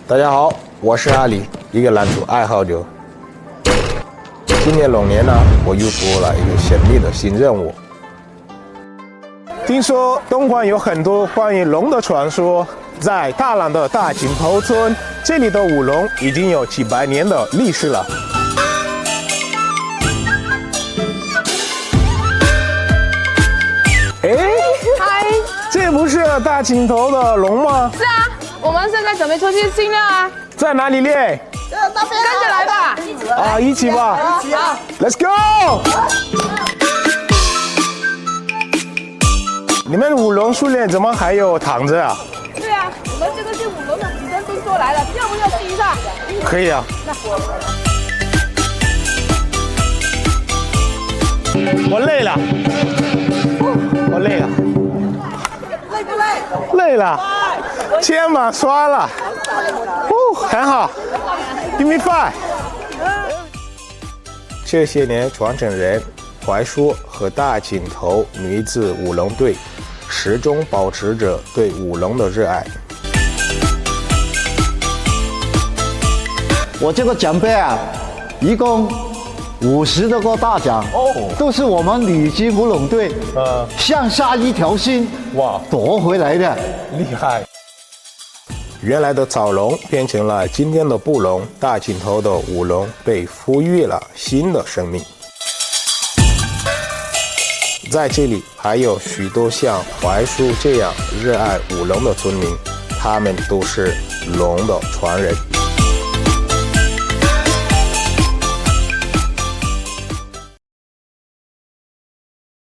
大家好，我是阿里，一个篮球爱好者。今年龙年呢，我又多了一个神秘的新任务。听说东莞有很多关于龙的传说，在大朗的大井头村，这里的舞龙已经有几百年的历史了。哎，嗨，这不是大井头的龙吗？是啊，我们现在准备出去训练啊，在哪里练？跟着来吧。啊，一起吧。好 Let's go！ 你们舞龙训练怎么还有躺着啊？对啊，我们这个是舞龙的起身动作来了，要不要试一下？可以啊。我累了，我累了。累不累？累了，肩膀酸了。很好 ，Give me five。这些年，传承人槐树和大井头女子舞龙队始终保持着对舞龙的热爱。我这个奖杯啊，一共50多个大奖，都是我们女级舞龙队向下一条心夺回来的，厉害！原来的草龙变成了今天的布龙，大井头的舞龙被赋予了新的生命。在这里还有许多像槐树这样热爱舞龙的村民，他们都是龙的传人。